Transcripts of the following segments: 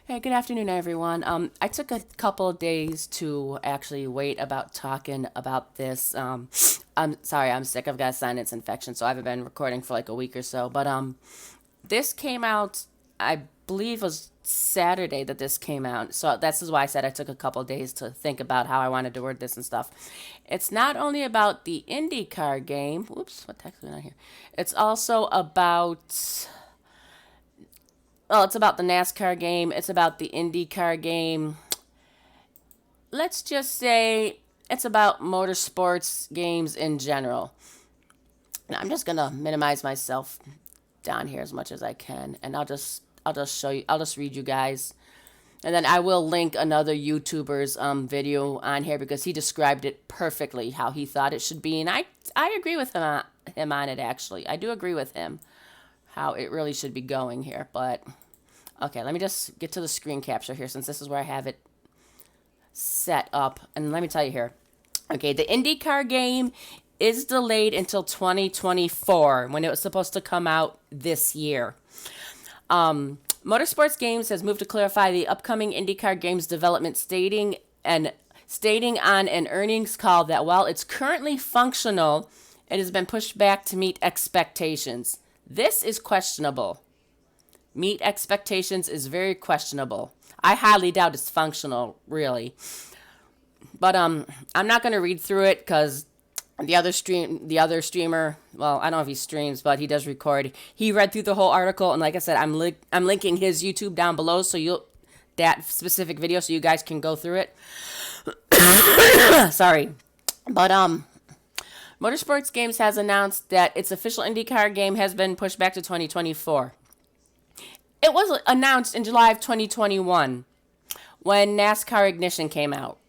Hey, good afternoon, everyone. I took a couple of days to actually wait about talking about this. I'm sorry, I'm sick. I've got a sinus infection, so I haven't been recording for like a week or so. But this came out, I believe, was Saturday that this came out. So that's why I said I took a couple of days to think about how I wanted to word this and stuff. It's not only about the IndyCar game. Whoops, what text is on here? It's also about well, it's about the NASCAR game. It's about the IndyCar game. Let's just say it's about motorsports games in general. Now, I'm just gonna minimize myself down here as much as I can, and I'll just show you. I'll just read you guys, and then I will link another YouTuber's video on here because he described it perfectly how he thought it should be, and I agree with him on it actually. I do agree with him how it really should be going here. But okay, let me just get to the screen capture here since this is where I have it set up. And let me tell you here. Okay, the IndyCar game is delayed until 2024 when it was supposed to come out this year. Motorsports Games has moved to clarify the upcoming IndyCar games development, stating on an earnings call that while it's currently functional, it has been pushed back to meet expectations. This is questionable. Meet expectations is very questionable. I highly doubt it's functional, really. But I'm not going to read through it because the other streamer, well, I don't know if he streams, but he does record. He read through the whole article, and like I said, I'm linking his YouTube down below, so that specific video, so you guys can go through it. Sorry, but Motorsports Games has announced that its official IndyCar game has been pushed back to 2024. It was announced in July of 2021 when NASCAR Ignition came out.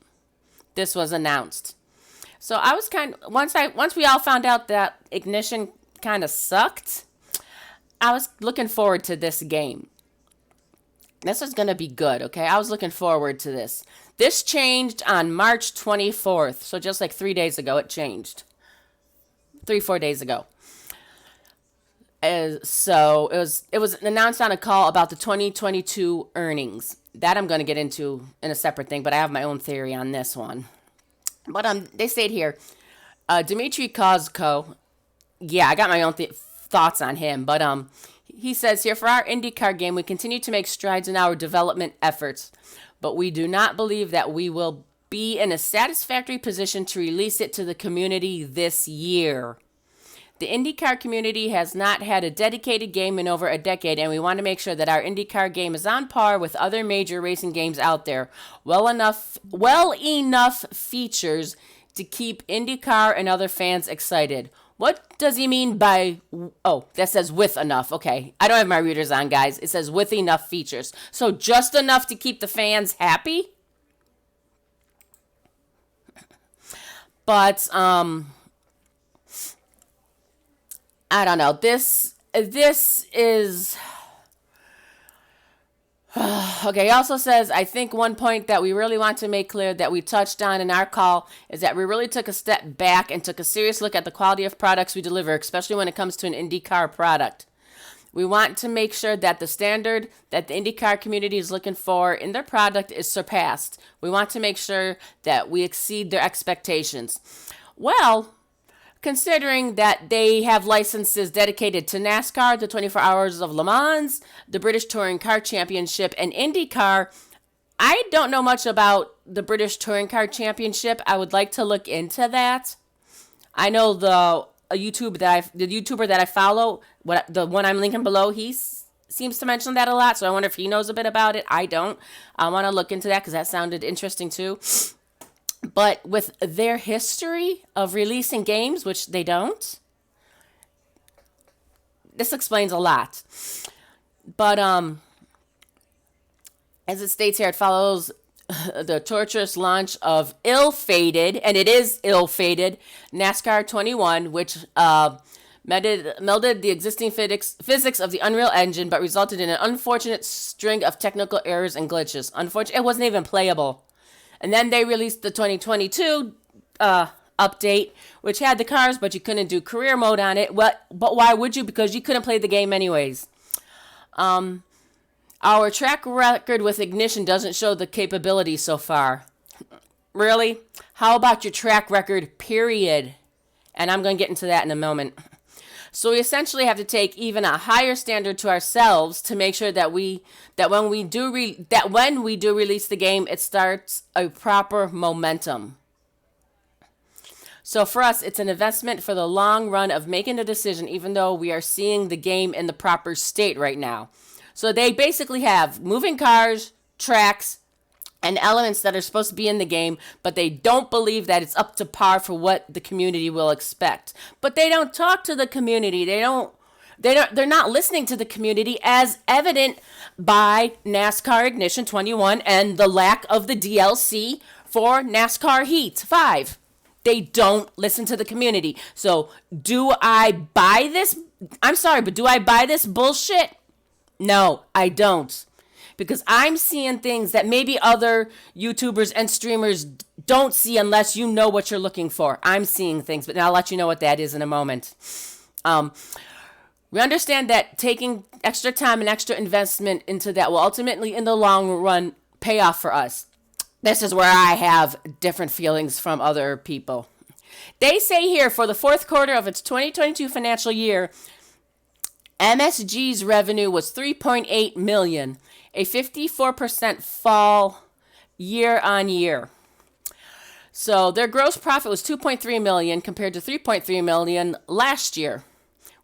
This was announced. So I was once we all found out that Ignition kind of sucked, I was looking forward to this game. This is going to be good, okay? I was looking forward to this. This changed on March 24th, so just like 3 days ago it changed. 4 days ago. So it was announced on a call about the 2022 earnings. That I'm going to get into in a separate thing, but I have my own theory on this one. But they stayed here. Dmitry Kozko, yeah, I got my own thoughts on him, but he says here, for our IndyCar game, we continue to make strides in our development efforts, but we do not believe that we will be in a satisfactory position to release it to the community this year. The IndyCar community has not had a dedicated game in over a decade, and we want to make sure that our IndyCar game is on par with other major racing games out there. Well enough features to keep IndyCar and other fans excited. What does he mean by, oh, that says with enough. Okay, I don't have my readers on, guys. It says with enough features. So just enough to keep the fans happy? But, I don't know. This is okay. He also says, I think one point that we really want to make clear that we touched on in our call is that we really took a step back and took a serious look at the quality of products we deliver, especially when it comes to an IndyCar product. We want to make sure that the standard that the IndyCar community is looking for in their product is surpassed. We want to make sure that we exceed their expectations. Well, considering that they have licenses dedicated to NASCAR, the 24 Hours of Le Mans, the British Touring Car Championship, and IndyCar, I don't know much about the British Touring Car Championship. I would like to look into that. I know the YouTuber that I follow, the one I'm linking below, he seems to mention that a lot, so I wonder if he knows a bit about it. I don't. I want to look into that because that sounded interesting too. But with their history of releasing games, which they don't, this explains a lot. But as it states here, it follows the torturous launch of ill-fated, and it is ill-fated, NASCAR 21, which melded the existing physics of the Unreal Engine, but resulted in an unfortunate string of technical errors and glitches. Unfortunately, it wasn't even playable. And then they released the 2022 update, which had the cars, but you couldn't do career mode on it. But why would you? Because you couldn't play the game anyways. Our track record with Ignition doesn't show the capability so far. Really? How about your track record, period? And I'm going to get into that in a moment. So we essentially have to take even a higher standard to ourselves to make sure that when we do release the game, it starts a proper momentum. So for us, it's an investment for the long run of making a decision, even though we are seeing the game in the proper state right now. So they basically have moving cars, tracks, and elements that are supposed to be in the game, but they don't believe that it's up to par for what the community will expect. But they don't talk to the community. They're not listening to the community, as evident by NASCAR Ignition 21 and the lack of the DLC for NASCAR Heat 5. They don't listen to the community. So do I buy this? I'm sorry, but do I buy this bullshit? No, I don't. Because I'm seeing things that maybe other YouTubers and streamers don't see unless you know what you're looking for. I'm seeing things, but I'll let you know what that is in a moment. We understand that taking extra time and extra investment into that will ultimately, in the long run, pay off for us. This is where I have different feelings from other people. They say here, for the fourth quarter of its 2022 financial year, MSG's revenue was $3.8 million, a 54% fall year on year. So their gross profit was $2.3 million compared to $3.3 million last year,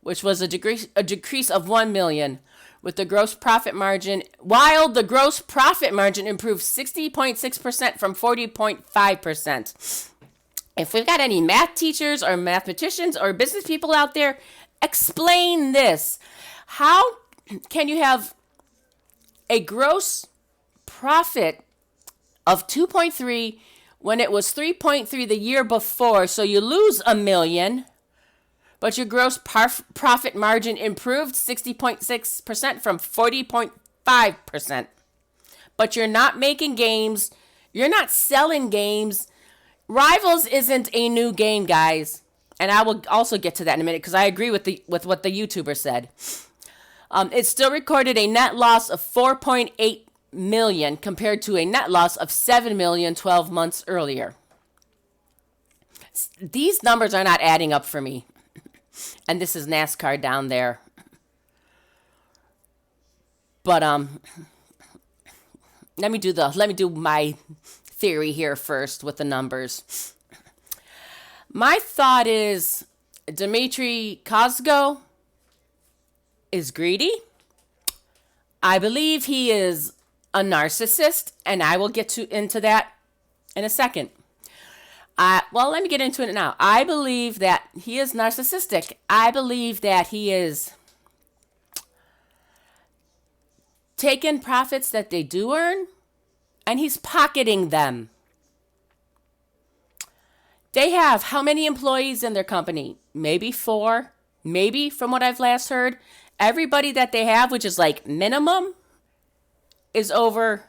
which was a decrease of $1 million. With the gross profit margin, while the gross profit margin improved 60.6% from 40.5%. If we've got any math teachers or mathematicians or business people out there, explain this. How can you have a gross profit of 2.3 when it was 3.3 the year before? So you lose $1 million, but your gross profit margin improved 60.6% from 40.5%. But you're not making games. You're not selling games. Rivals isn't a new game, guys. And I will also get to that in a minute because I agree with what the YouTuber said. It still recorded a net loss of $4.8 million compared to a net loss of $7 million 12 months earlier. These numbers are not adding up for me. And this is NASCAR down there. But let me do my theory here first with the numbers. My thought is Dmitry Kozgo is greedy. I believe he is a narcissist, and I will get into that in a second. Well, let me get into it now. I believe that he is narcissistic. I believe that he is taking profits that they do earn, and he's pocketing them. They have how many employees in their company? Maybe 4. Maybe, from what I've last heard. Everybody that they have, which is like minimum, is over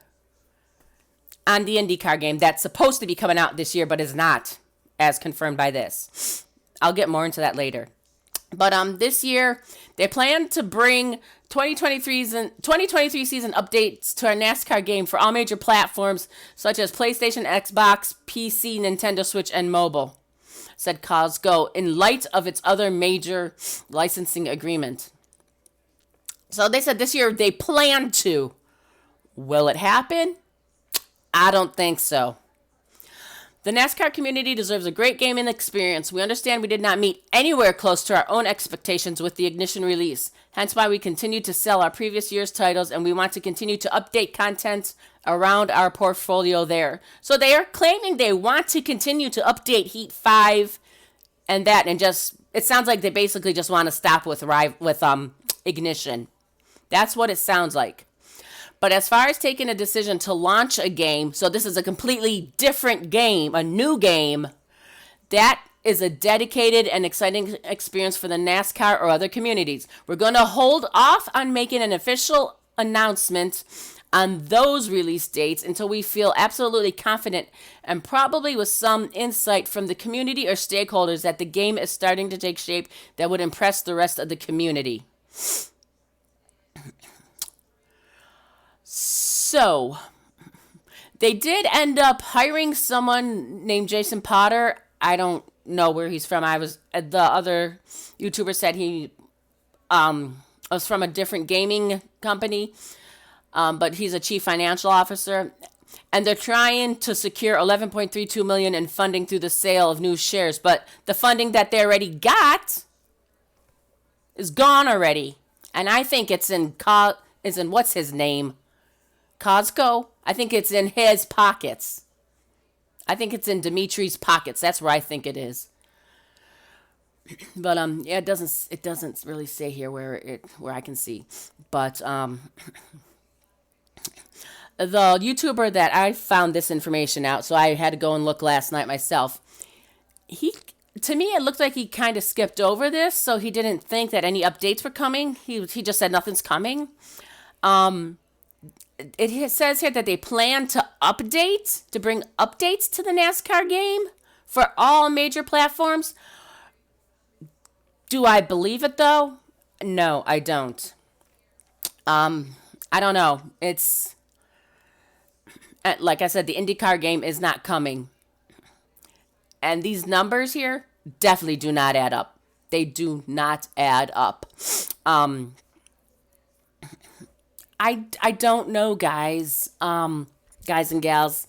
on the IndyCar game that's supposed to be coming out this year, but is not, as confirmed by this. I'll get more into that later. But this year, they plan to bring 2023 season updates to our NASCAR game for all major platforms, such as PlayStation, Xbox, PC, Nintendo Switch, and mobile, said Cosgo, in light of its other major licensing agreement. So they said this year they plan to. Will it happen? I don't think so. The NASCAR community deserves a great gaming experience. We understand we did not meet anywhere close to our own expectations with the Ignition release. Hence why we continue to sell our previous year's titles, and we want to continue to update content around our portfolio there. So they are claiming they want to continue to update Heat 5 and that, and just, it sounds like they basically just want to stop with Ignition. That's what it sounds like. But as far as taking a decision to launch a game, so this is a completely different game, a new game, that is a dedicated and exciting experience for the NASCAR or other communities. We're going to hold off on making an official announcement on those release dates until we feel absolutely confident and probably with some insight from the community or stakeholders that the game is starting to take shape that would impress the rest of the community. So they did end up hiring someone named Jason Potter. I don't know where he's from. The other YouTuber said he was from a different gaming company, but he's a chief financial officer. And they're trying to secure 11.32 million in funding through the sale of new shares, but the funding that they already got is gone already. And I think it's in what's his name? Costco? I think it's in his pockets. I think it's in Dimitri's pockets. That's where I think it is. But yeah, it doesn't really say here where I can see. But the YouTuber that I found this information out, so I had to go and look last night myself. To me, it looked like he kind of skipped over this, so he didn't think that any updates were coming. He just said nothing's coming. It says here that they plan to bring updates to the NASCAR game for all major platforms. Do I believe it though? No, I don't. I don't know. It's like I said, the IndyCar game is not coming. And these numbers here definitely do not add up. They do not add up. I don't know, guys. Guys and gals.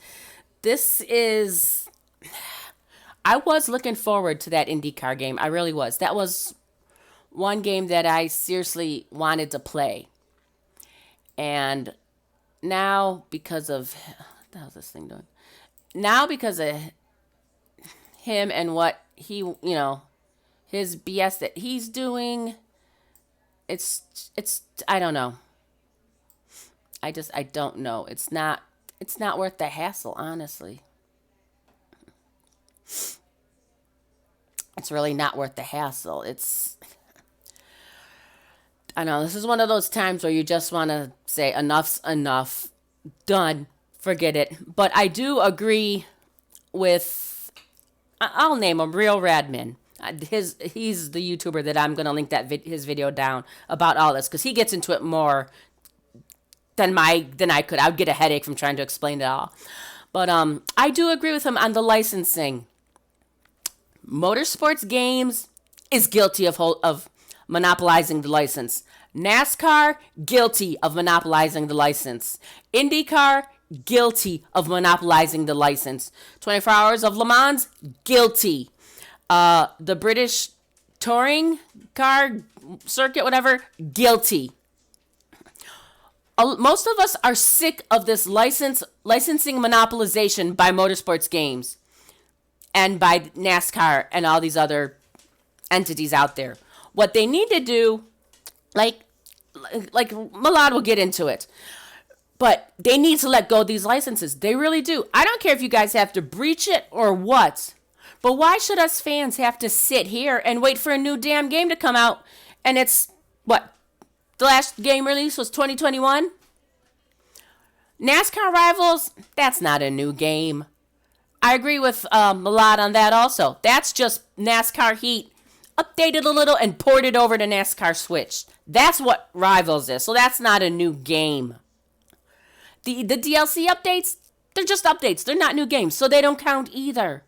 I was looking forward to that IndyCar game. I really was. That was one game that I seriously wanted to play. And now, because of... What the hell is this thing doing? Now, because of him and what he, his BS that he's doing, it's I don't know. I don't know. It's not worth the hassle, honestly. It's really not worth the hassle. I know, this is one of those times where you just want to say enough's enough, done, forget it. But I do agree with, I'll name him, RealRadman. He's the YouTuber that I'm going to link his video down about all this, because he gets into it more than I could. I would get a headache from trying to explain it all. But I do agree with him on the licensing. Motorsports Games is guilty of monopolizing the license. NASCAR, guilty of monopolizing the license. IndyCar, guilty of monopolizing the license. 24 Hours of Le Mans, guilty. The British touring car circuit, whatever, guilty. Most of us are sick of this licensing monopolization by Motorsports Games and by NASCAR and all these other entities out there. What they need to do, like Milad will get into it, but they need to let go of these licenses. They really do. I don't care if you guys have to breach it or what, but why should us fans have to sit here and wait for a new damn game to come out? And it's, what, the last game release was 2021? NASCAR Rivals, that's not a new game. I agree with Milad on that also. That's just NASCAR Heat updated a little and ported over to NASCAR Switch. That's what Rivals is. So that's not a new game. The DLC updates, they're just updates. They're not new games, so they don't count either.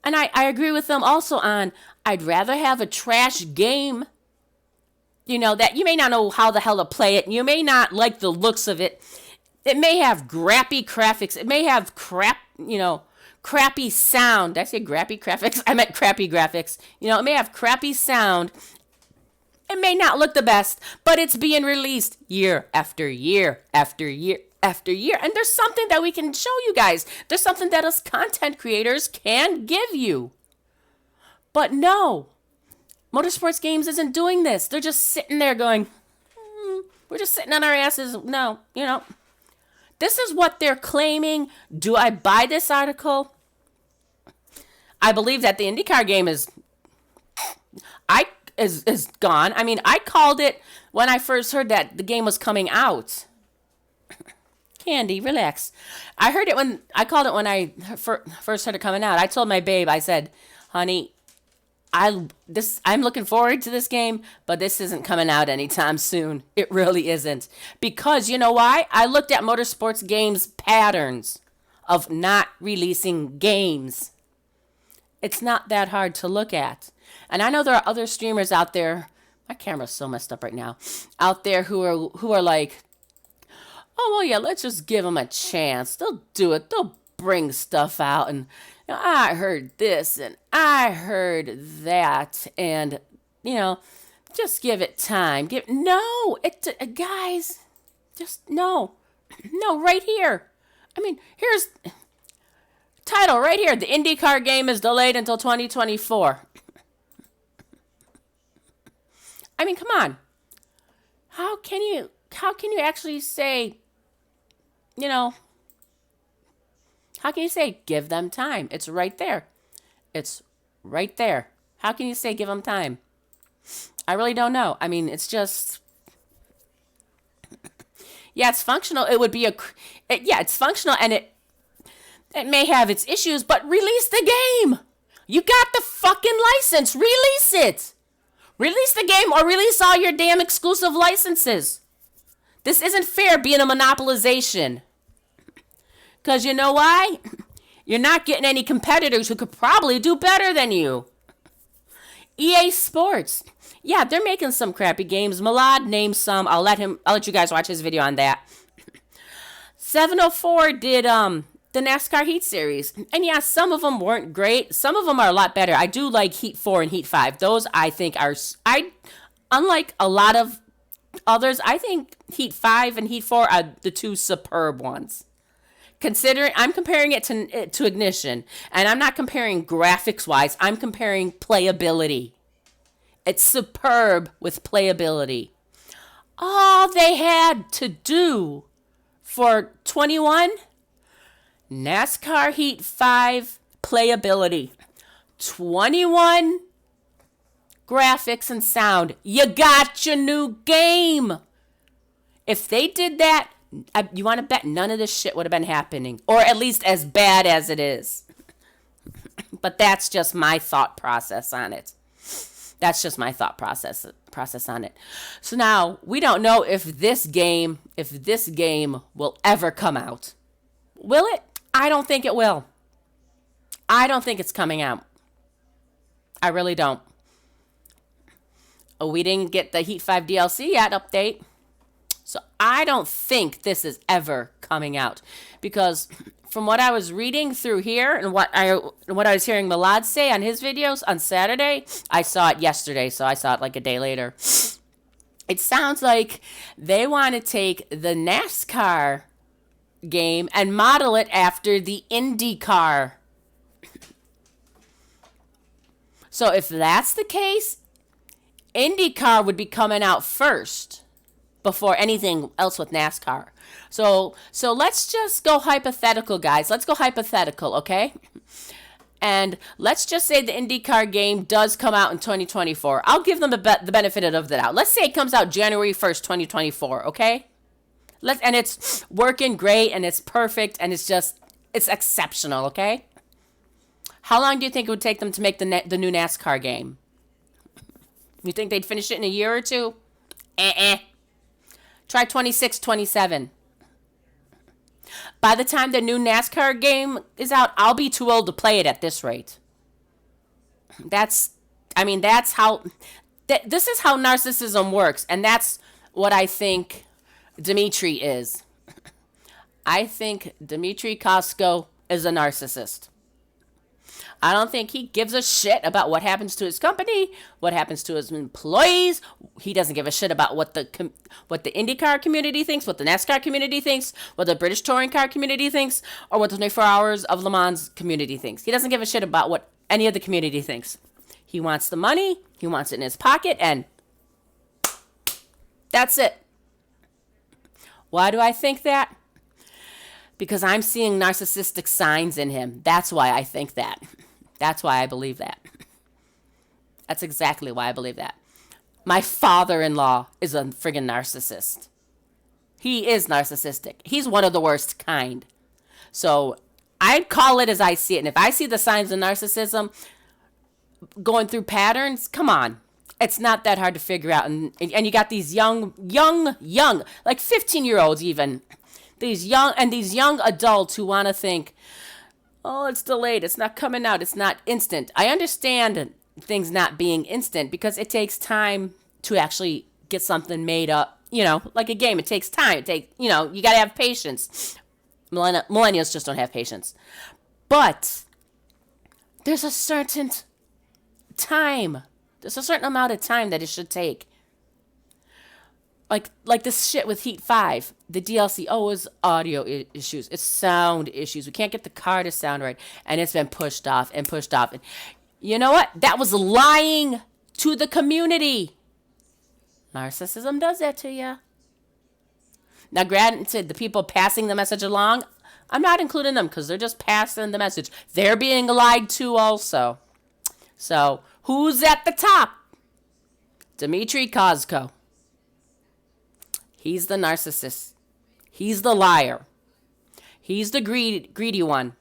And I agree with them also on, I'd rather have a trash game, that you may not know how the hell to play it. You may not like the looks of it. It may have crappy graphics. It may have crappy sound. Did I say crappy graphics? I meant crappy graphics. It may have crappy sound. It may not look the best, but it's being released year after year after year after year. And there's something that we can show you guys. There's something that us content creators can give you. But no, Motorsports Games isn't doing this. They're just sitting there going, we're just sitting on our asses. No, this is what they're claiming. Do I buy this article? I believe that the IndyCar game is gone. I mean, I called it when I first heard that the game was coming out. Candy, relax. I called it when I first heard it coming out. I told my babe, I said, honey, I'm looking forward to this game, but this isn't coming out anytime soon. It really isn't. Because you know why? I looked at Motorsports Games patterns of not releasing games. It's not that hard to look at. And I know there are other streamers out there. My camera's so messed up right now. Out there who are like, oh well, yeah, let's just give them a chance. They'll do it. They'll bring stuff out, and I heard this and I heard that, and just give it time. Guys, just no, right here. I mean, here's title right here. The IndyCar game is delayed until 2024. I mean, come on. How can you actually say, how can you say give them time? It's right there. It's right there. How can you say give them time? I really don't know. I mean, it's just, yeah, it's functional. It would be it's functional, and it may have its issues, but release the game. You got the fucking license. Release it. Release the game, or release all your damn exclusive licenses. This isn't fair being a monopolization. Because you know why? You're not getting any competitors who could probably do better than you. EA Sports. Yeah, they're making some crappy games. Malad named some. I'll let you guys watch his video on that. 704 did the NASCAR Heat Series. And yeah, some of them weren't great. Some of them are a lot better. I do like Heat 4 and Heat 5. Those I think are, unlike a lot of others, I think Heat 5 and Heat 4 are the two superb ones. Considering I'm comparing it to Ignition, and I'm not comparing graphics wise, I'm comparing playability. It's superb with playability. All they had to do for 21, NASCAR Heat 5 playability, 21 graphics and sound. You got your new game. If they did that, you want to bet none of this shit would have been happening, or at least as bad as it is. But that's just my thought process on it. On it. So now we don't know if this game will ever come out. Will it? I don't think it will. I don't think it's coming out. I really don't. We didn't get the Heat 5 DLC yet update. So I don't think this is ever coming out, because from what I was reading through here and what I was hearing Milad say on his videos on Saturday, I saw it yesterday, so I saw it like a day later. It sounds like they want to take the NASCAR game and model it after the IndyCar. So if that's the case, IndyCar would be coming out first before anything else with NASCAR. So let's just go hypothetical, guys. Let's go hypothetical, okay? And let's just say the IndyCar game does come out in 2024. I'll give them the benefit of the doubt. Let's say it comes out January 1st, 2024, okay? And it's working great, and it's perfect, and it's exceptional, okay? How long do you think it would take them to make the new NASCAR game? You think they'd finish it in a year or two? Try 26, 27. By the time the new NASCAR game is out, I'll be too old to play it at this rate. This is how narcissism works. And that's what I think Dimitri is. I think Dimitri Kosko is a narcissist. I don't think he gives a shit about what happens to his company, what happens to his employees. He doesn't give a shit about what the IndyCar community thinks, what the NASCAR community thinks, what the British Touring Car community thinks, or what the 24 Hours of Le Mans community thinks. He doesn't give a shit about what any of the community thinks. He wants the money, he wants it in his pocket, and that's it. Why do I think that? Because I'm seeing narcissistic signs in him. That's why I think that. That's why I believe that. That's exactly why I believe that. My father-in-law is a friggin' narcissist. He is narcissistic. He's one of the worst kind. So I'd call it as I see it. And if I see the signs of narcissism, going through patterns. Come on. It's not that hard to figure out. And you got these young, like 15-year-olds even. These young adults who want to think, oh, it's delayed. It's not coming out. It's not instant. I understand things not being instant because it takes time to actually get something made up. You know, like a game. It takes time. You got to have patience. Millennials just don't have patience. But there's a certain time. There's a certain amount of time that it should take. Like this shit with Heat 5, the DLC. Oh, it's audio issues. It's sound issues. We can't get the car to sound right. And it's been pushed off and pushed off. And you know what? That was lying to the community. Narcissism does that to you. Now, granted, the people passing the message along, I'm not including them because they're just passing the message. They're being lied to also. So, who's at the top? Dmitry Kozko. He's the narcissist. He's the liar. He's the greedy one.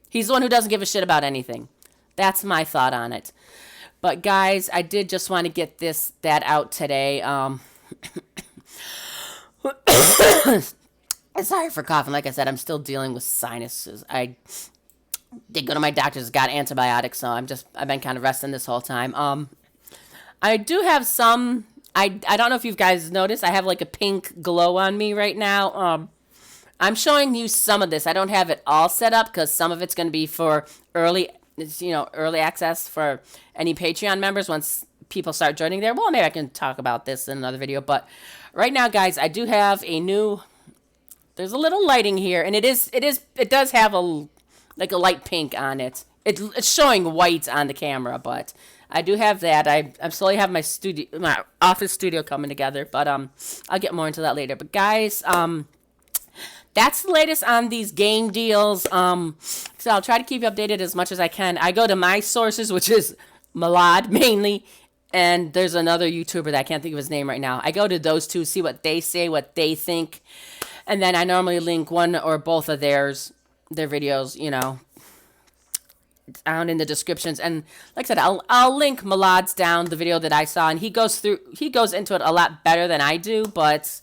He's the one who doesn't give a shit about anything. That's my thought on it. But guys, I did just want to get that out today. Sorry for coughing. Like I said, I'm still dealing with sinuses. I did go to my doctor's, got antibiotics, so I've been kind of resting this whole time. I do have some. I don't know if you guys noticed. I have like a pink glow on me right now. I'm showing you some of this. I don't have it all set up because some of it's going to be for early access for any Patreon members once people start joining there. Well, maybe I can talk about this in another video. But right now, guys, I do have a new. There's a little lighting here, and it does have a light pink on it. It's showing white on the camera, but I do have that. I'm slowly having my office studio coming together, but I'll get more into that later. But guys, that's the latest on these game deals. So I'll try to keep you updated as much as I can. I go to my sources, which is Malad mainly, and there's another YouTuber that I can't think of his name right now. I go to those two, see what they say, what they think, and then I normally link one or both of their videos, down in the descriptions. And like I said, I'll link Malad's down, the video that I saw, and he goes into it a lot better than I do, but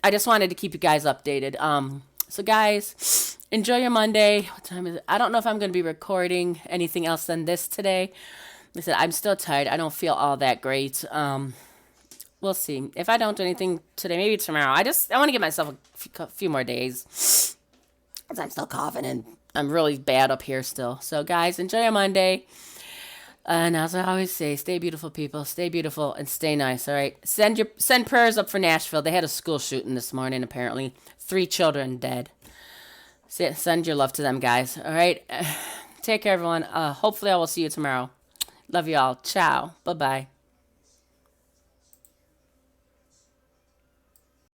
I just wanted to keep you guys updated. So guys, enjoy your Monday. What time is it? I don't know if I'm going to be recording anything else than this today. Like I said, I'm still tired. I don't feel all that great. We'll see. If I don't do anything today, maybe tomorrow. I want to give myself a few more days. Because I'm still coughing and I'm really bad up here still. So guys, enjoy your Monday. And as I always say, stay beautiful, people. Stay beautiful and stay nice, all right? Send prayers up for Nashville. They had a school shooting this morning, apparently. 3 children dead. Send your love to them, guys, all right? Take care, everyone. Hopefully I will see you tomorrow. Love you all. Ciao. Bye-bye.